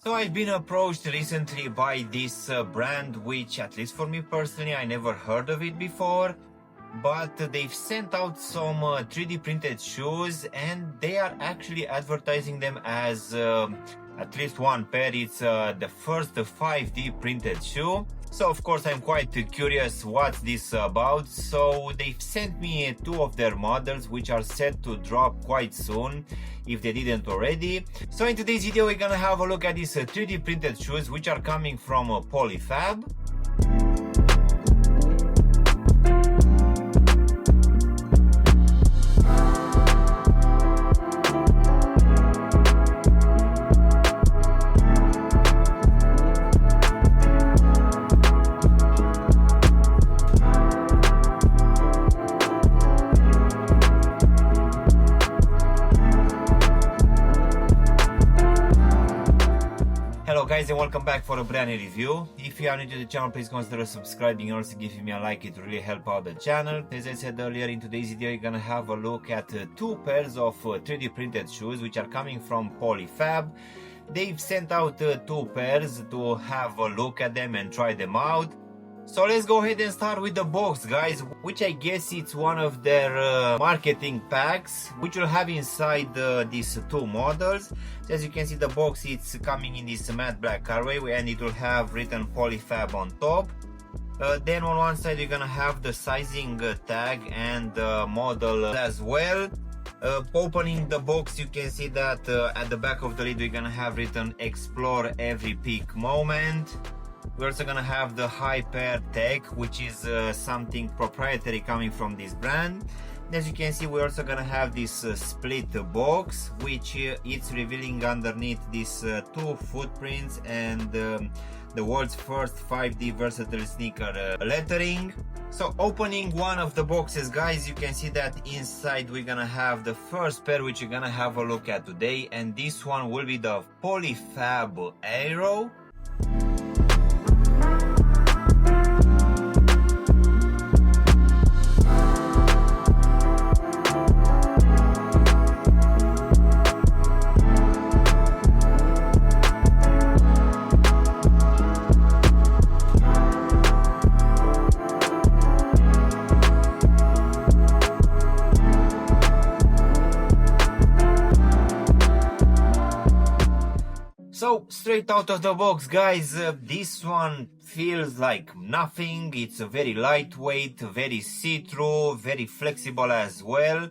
So I've been approached recently by this brand, which at least for me personally, I never heard of it before. But they've sent out some 3D printed shoes, and they are actually advertising them as at least one pair. It's the first 5D printed shoe. So of course I'm quite curious what's this about. So they've sent me two of their models, which are set to drop quite soon if they didn't already. So in today's video we're gonna have a look at these 3D printed shoes, which are coming from PollyFab. Hello guys, and welcome back for a brand new review. If you are new to the channel, please consider subscribing and also giving me a like. It really help out the channel. As I said earlier, in today's video you're gonna have a look at two pairs of 3D printed shoes which are coming from PollyFab. They've sent out two pairs to have a look at them and try them out. So let's go ahead and start with the box, guys, which I guess it's one of their marketing packs, which will have inside these two models. So as you can see, the box, it's coming in this matte black colorway, and it will have written PollyFab on top. Then on one side you're gonna have the sizing tag and model as well. Opening the box, you can see that at the back of the lid we're gonna have written "Explore every peak moment." We're also gonna have the Hyper tag, which is something proprietary coming from this brand. As you can see, we're also gonna have this split box, which it's revealing underneath these two footprints and the world's first 5D versatile sneaker lettering. So opening one of the boxes, guys, you can see that inside we're gonna have the first pair, which you're gonna have a look at today, and this one will be the PollyFab Aero. So straight out of the box, guys, this one feels like nothing. It's very lightweight, very see-through, very flexible as well.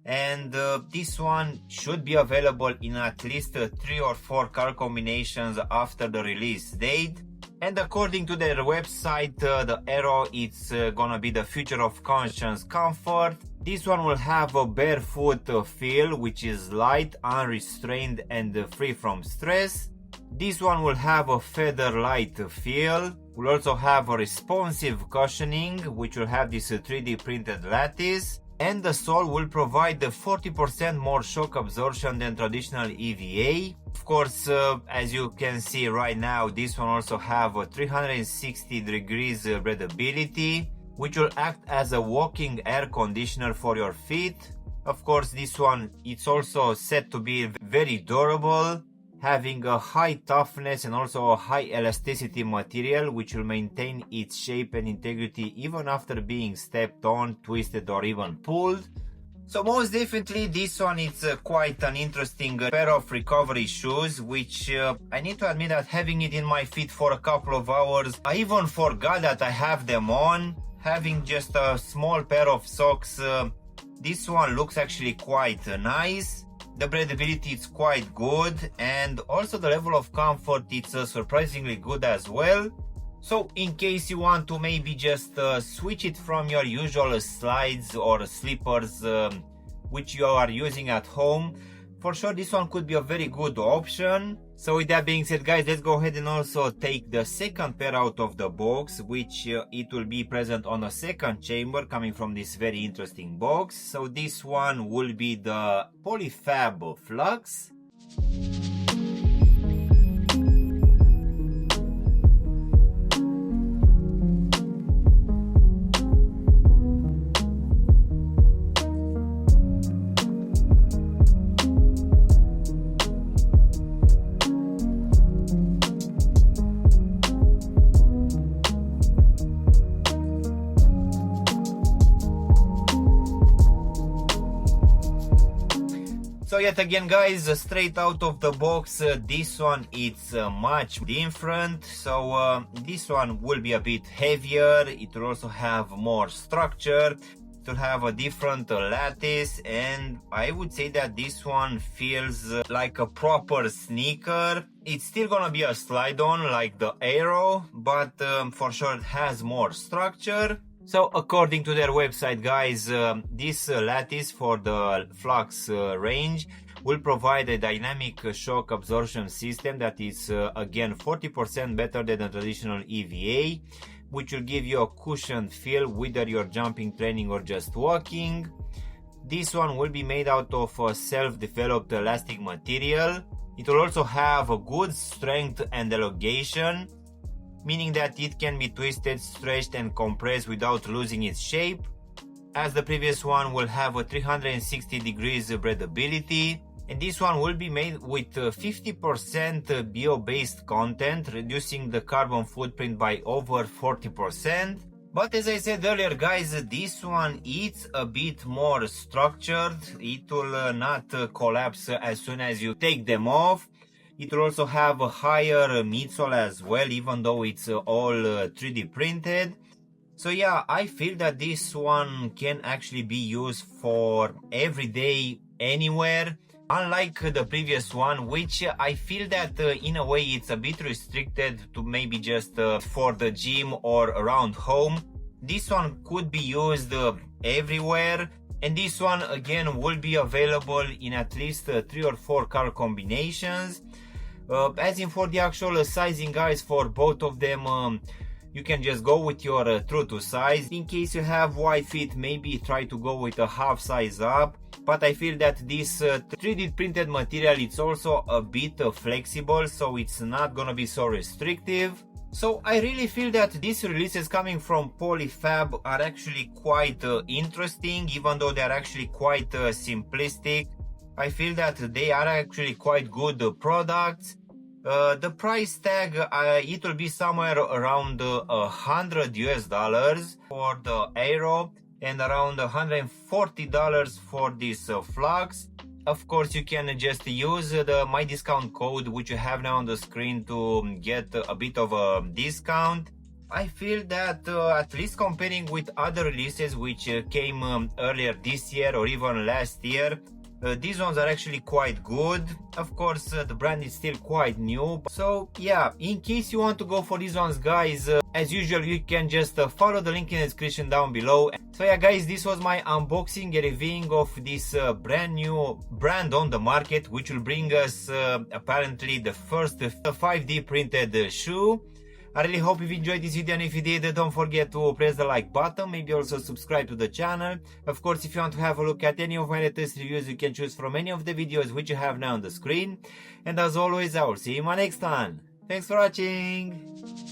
And this one should be available in at least 3 or 4 color combinations after the release date. And according to their website, the Aero, it's gonna be the future of conscious comfort. This one will have a barefoot feel, which is light, unrestrained, and free from stress. This one will have a feather light feel. Will also have a responsive cushioning, which will have this 3D printed lattice. And the sole will provide 40% more shock absorption than traditional EVA. Of course, as you can see right now, this one also have a 360 degrees breathability, which will act as a walking air conditioner for your feet. Of course, this one, it's also said to be very durable, having a high toughness and also a high elasticity material, which will maintain its shape and integrity even after being stepped on, twisted, or even pulled. So most definitely this one is quite an interesting pair of recovery shoes, which I need to admit that having it in my feet for a couple of hours, I even forgot that I have them on. Having just a small pair of socks, this one looks actually quite nice. The breathability is quite good, and also the level of comfort, it's surprisingly good as well. So in case you want to maybe just switch it from your usual slides or slippers which you are using at home, for sure this one could be a very good option. So with that being said, guys, let's go ahead and also take the second pair out of the box, which it will be present on a second chamber coming from this very interesting box. So this one will be the PollyFab Flux. So yet again guys, straight out of the box, this one it's much different. So this one will be a bit heavier, it will also have more structure, it will have a different lattice, and I would say that this one feels like a proper sneaker. It's still gonna be a slide on like the Aero, but for sure it has more structure. So according to their website guys, this lattice for the Flux range will provide a dynamic shock absorption system that is again 40% better than a traditional EVA, which will give you a cushioned feel whether you're jumping, training or just walking. This one will be made out of a self-developed elastic material. It will also have a good strength and elongation, meaning that it can be twisted, stretched and compressed without losing its shape. As the previous one will have a 360 degrees breathability, and this one will be made with 50% bio-based content, reducing the carbon footprint by over 40%. But as I said earlier guys, this one is a bit more structured. It will not collapse as soon as you take them off. It will also have a higher midsole as well, even though it's all 3D printed. So yeah, I feel that this one can actually be used for every day, anywhere. Unlike the previous one, which I feel that in a way it's a bit restricted to maybe just for the gym or around home. This one could be used everywhere. And this one again will be available in at least 3 or 4 color combinations. As in for the actual sizing guys, for both of them, you can just go with your true to size. In case you have wide feet, maybe try to go with a half size up. But I feel that this 3D printed material, it's also a bit flexible, so it's not gonna be so restrictive. So I really feel that these releases coming from PollyFab are actually quite interesting, even though they're actually quite simplistic. I feel that they are actually quite good products. The price tag, it will be somewhere around $100 US for the Aero and around $140 for this Flux. Of course, you can just use my discount code, which you have now on the screen, to get a bit of a discount. I feel that at least comparing with other releases which came earlier this year or even last year, these ones are actually quite good. Of course, the brand is still quite new. So yeah, in case you want to go for these ones guys, as usual you can just follow the link in the description down below. So yeah guys, this was my unboxing and reviewing of this brand new brand on the market, which will bring us apparently the first 5D printed shoe. I really hope you enjoyed this video, and if you did, don't forget to press the like button, maybe also subscribe to the channel. Of course, if you want to have a look at any of my latest reviews, you can choose from any of the videos which you have now on the screen. And as always, I will see you in my next one. Thanks for watching!